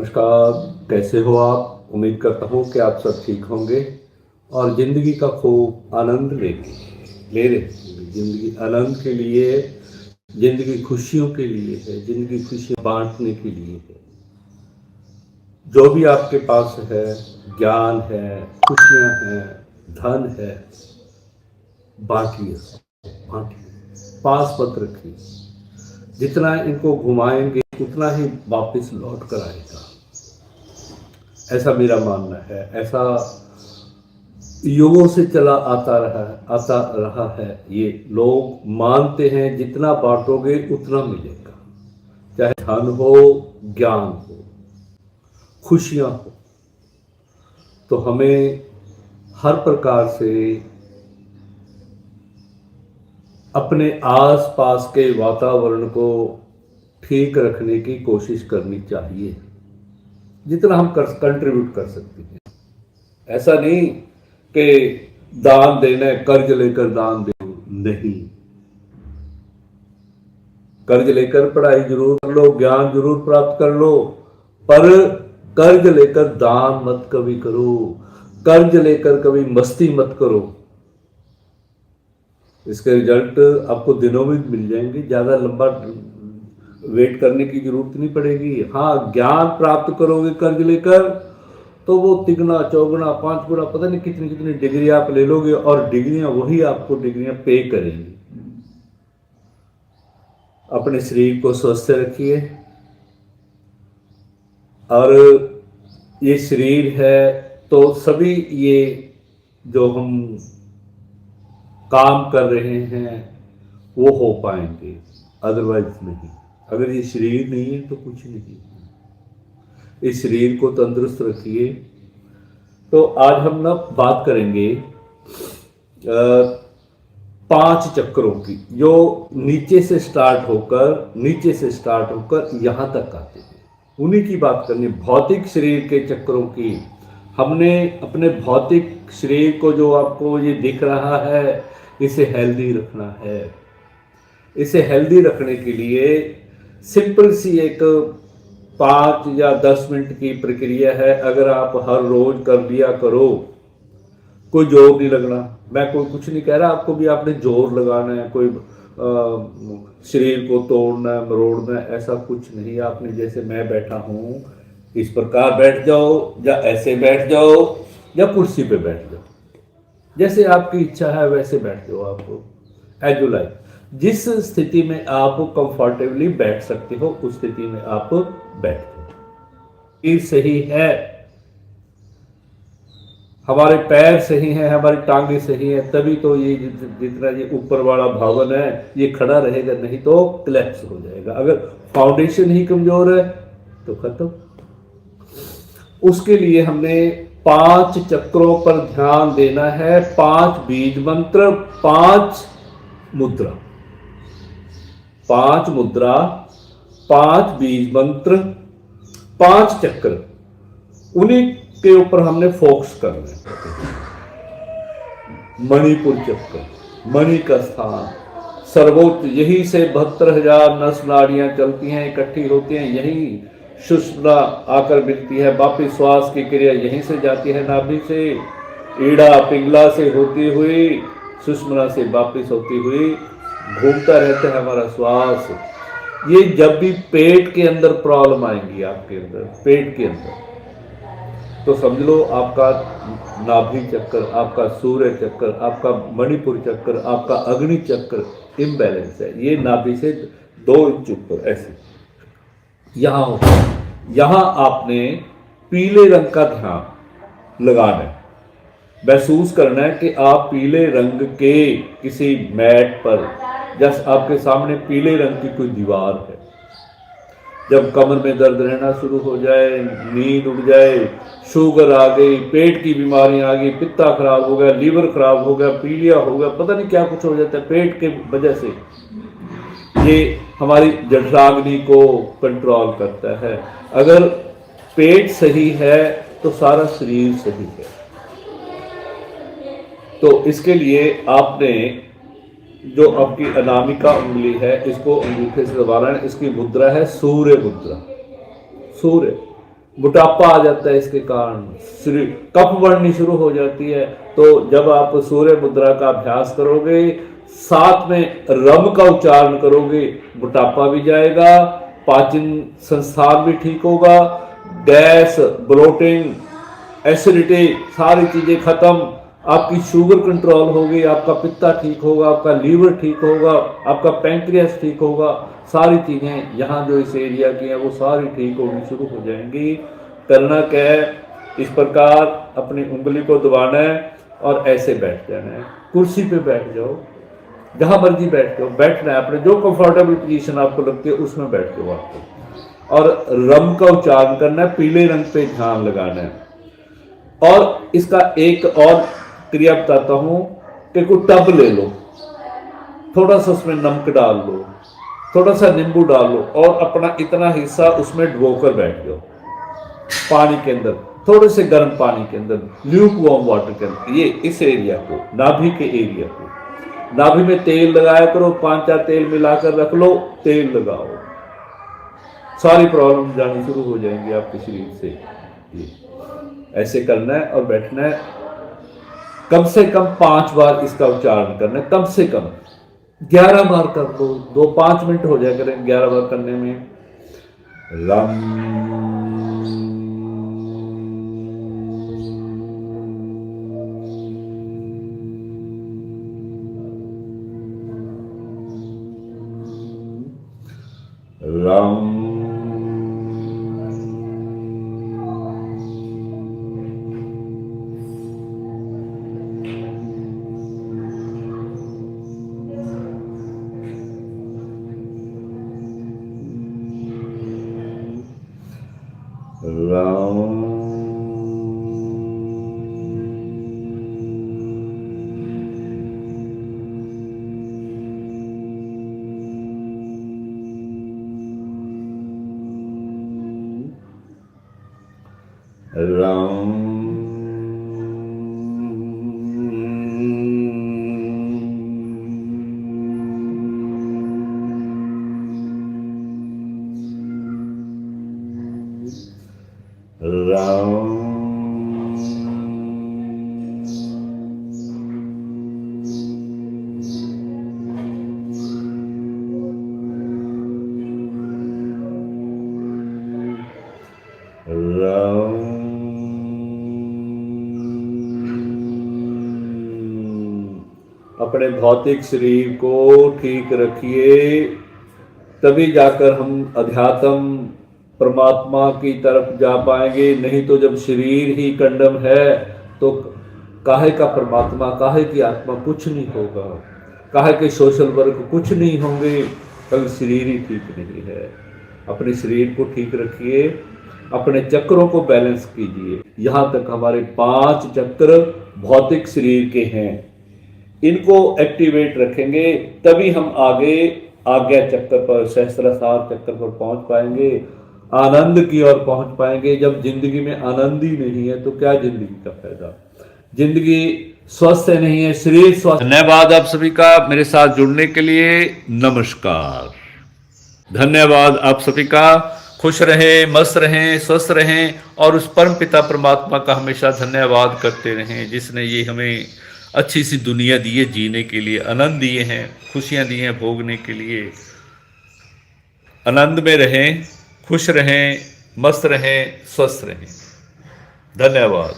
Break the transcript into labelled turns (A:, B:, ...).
A: नमस्कार। कैसे हो आप? उम्मीद करता हूँ कि आप सब ठीक होंगे और ज़िंदगी का खूब आनंद ले रहे होंगे। ज़िंदगी आनंद के लिए, ज़िंदगी खुशियों के लिए है, ज़िंदगी खुशियाँ बांटने के लिए है। जो भी आपके पास है, ज्ञान है, खुशियाँ हैं, धन है, बांटिए, बांटिए, पास मत रखिए। जितना इनको घुमाएंगे उतना ही वापस लौट कर आएगा, ऐसा मेरा मानना है। ऐसा युगों से आता रहा है। ये लोग मानते हैं जितना बांटोगे उतना मिलेगा, चाहे धन हो, ज्ञान हो, खुशियां हो। तो हमें हर प्रकार से अपने आसपास के वातावरण को ठीक रखने की कोशिश करनी चाहिए, जितना हम कंट्रीब्यूट कर सकते हैं। ऐसा नहीं कि दान देना है, कर्ज लेकर दान दे, नहीं। कर्ज लेकर पढ़ाई जरूर कर लो, ज्ञान जरूर प्राप्त कर लो, पर कर्ज लेकर दान मत कभी करो, कर्ज लेकर कभी मस्ती मत करो। इसके रिजल्ट आपको दिनों में मिल जाएंगे, ज्यादा लंबा वेट करने की जरूरत नहीं पड़ेगी। हाँ, ज्ञान प्राप्त करोगे कर्ज लेकर तो वो तिगुना चौगुना पांच गुना, पता नहीं कितनी कितनी डिग्री आप ले लोगे, और डिग्रियां वही आपको डिग्रियां पे करेंगी। अपने शरीर को स्वस्थ रखिए, और ये शरीर है तो सभी ये जो हम काम कर रहे हैं वो हो पाएंगे, अदरवाइज नहीं। अगर ये शरीर नहीं है तो कुछ नहीं। इस शरीर को तंदुरुस्त रखिए। तो आज हम ना बात करेंगे 5 चक्रों की, जो नीचे से स्टार्ट होकर यहां तक आते हैं। उन्हीं की बात करनी, भौतिक शरीर के चक्रों की। हमने अपने भौतिक शरीर को, जो आपको ये दिख रहा है, इसे हेल्दी रखना है। इसे हेल्दी रखने के लिए सिंपल सी एक 5 या 10 मिनट की प्रक्रिया है। अगर आप हर रोज कर लिया करो, कोई जोर नहीं लगना। मैं कोई कुछ नहीं कह रहा, आपको भी आपने जोर लगाना है, कोई शरीर को तोड़ना है, मरोड़ना है, ऐसा कुछ नहीं। आपने जैसे मैं बैठा हूं इस प्रकार बैठ जाओ, या ऐसे बैठ जाओ, या कुर्सी पे बैठ जाओ, जैसे आपकी इच्छा है वैसे बैठ जाओ। आपको एज यू लाइक, जिस स्थिति में आप कंफर्टेबली बैठ सकते हो उस स्थिति में आप बैठ जाओ। ये सही है, हमारे पैर सही हैं, हमारी टांगे सही है, तभी तो ये जितना ये ऊपर वाला भवन है ये खड़ा रहेगा, नहीं तो क्लैप्स हो जाएगा। अगर फाउंडेशन ही कमजोर है तो खत्म। उसके लिए हमने 5 चक्रों पर ध्यान देना है। 5 बीज मंत्र, 5 मुद्रा, 5 मुद्रा, 5 बीज मंत्र, 5 चक्र, उन्हीं के ऊपर हमने फोकस करना है। मणिपुर चक्र, मणि का स्थान सर्वोच्च, यही से 72,000 नस नाड़ियां चलती हैं, इकट्ठी होती हैं, यही सुषुम्ना आकर मिलती है। वापिस श्वास की क्रिया यहीं से जाती है, नाभि से, ईड़ा पिंगला से होती हुई सुषुम्ना से वापिस होती हुई घूमता रहता है हमारा श्वास। ये जब भी पेट के अंदर प्रॉब्लम आएंगी, आपके अंदर पेट के अंदर, तो समझ लो आपका नाभि चक्र, आपका सूर्य चक्र, आपका मणिपुर चक्र, आपका अग्नि चक्र इम्बैलेंस है। ये नाभि से 2 इंच ऊपर ऐसे यहां होता है। यहां आपने पीले रंग का ध्यान लगाना है, महसूस करना है कि आप पीले रंग के किसी मैट पर, जैसे आपके सामने पीले रंग की कोई दीवार है। जब कमर में दर्द रहना शुरू हो जाए, नींद उड़ जाए, शुगर आ गई, पेट की बीमारियां आ गई, पित्ता खराब हो गया, लीवर खराब हो गया, पीलिया हो गया, पता नहीं क्या कुछ हो जाता है पेट के वजह से, ये हमारी जठराग्नि को कंट्रोल करता है। अगर पेट सही है तो सारा शरीर सही है। तो इसके लिए आपने जो आपकी अनामिका उंगली है, इसको अंगूठे से दबाना है। इसकी मुद्रा है सूर्य मुद्रा। सूर्य मोटापा आ जाता है इसके कारण, शरीर कफ बढ़नी शुरू हो जाती है। तो जब आप सूर्य मुद्रा का अभ्यास करोगे, साथ में रम का उच्चारण करोगे, मोटापा भी जाएगा, पाचन संस्थान भी ठीक होगा, गैस, ब्लोटिंग, एसिडिटी सारी चीजें खत्म, आपकी शुगर कंट्रोल होगी, आपका पित्ता ठीक होगा, आपका लीवर ठीक होगा, आपका पैंक्रियास ठीक होगा, सारी चीजें यहाँ जो इस एरिया की हैं वो सारी ठीक होनी शुरू हो जाएंगी। करना क्या है, इस प्रकार अपनी उंगली को दबाना है और ऐसे बैठ जाना है। कुर्सी पे बैठ जाओ, जहां मर्जी बैठ जाओ, बैठना है अपने जो कंफर्टेबल पोजीशन आपको लगती है उसमें बैठ जाओ आपको, और रम का उच्चारण करना है, पीले रंग पे ध्यान लगाना है। और इसका एक और क्रिया बताता हूं कि कोई टब ले लो, थोड़ा सा उसमें नमक डाल लो, थोड़ा सा नींबू डाल लो और अपना इतना हिस्सा उसमें डुबोकर बैठ जाओ पानी के अंदर, थोड़े से गर्म पानी के अंदर, ल्यूक वार्म वाटर के अंदर। ये इस एरिया को, नाभि के एरिया को, नाभि में तेल लगाया करो, 5-4 तेल मिलाकर रख लो, तेल लगाओ, सारी प्रॉब्लम जानी शुरू हो जाएंगी आपके शरीर से। ये ऐसे करना है और बैठना है, कम से कम 5 बार इसका उच्चारण करना है, कम से कम 11 बार कर दो, 2-5 मिनट हो जाए करें 11 बार करने में। रम रम अपने भौतिक शरीर को ठीक रखिए, तभी जाकर हम अध्यात्म परमात्मा की तरफ जा पाएंगे। नहीं तो जब शरीर ही कंडम है तो काहे का परमात्मा, काहे की आत्मा कुछ नहीं होगा, काहे के सोशल वर्क कुछ नहीं होंगे, अगर शरीर ही ठीक नहीं है। अपने शरीर को ठीक रखिए, अपने चक्रों को बैलेंस कीजिए। यहाँ तक हमारे 5 चक्र भौतिक शरीर के हैं, इनको एक्टिवेट रखेंगे तभी हम आगे आज्ञा चक्र पर, सहस्त्रार चक्र पर पहुंच पाएंगे, आनंद की ओर पहुंच पाएंगे। जब जिंदगी में आनंद ही नहीं है तो क्या जिंदगी का फायदा। जिंदगी स्वस्थ नहीं है, शरीर स्वस्थ। धन्यवाद आप सभी का मेरे साथ जुड़ने के लिए। नमस्कार, धन्यवाद आप सभी का। खुश रहें, मस्त रहें, स्वस्थ रहें और उस परम पिता परमात्मा का हमेशा धन्यवाद करते रहें जिसने ये हमें अच्छी सी दुनिया दी है जीने के लिए, आनंद दिए हैं, खुशियां दी हैं भोगने के लिए। आनंद में रहें, खुश रहें, मस्त रहें, स्वस्थ रहें। धन्यवाद।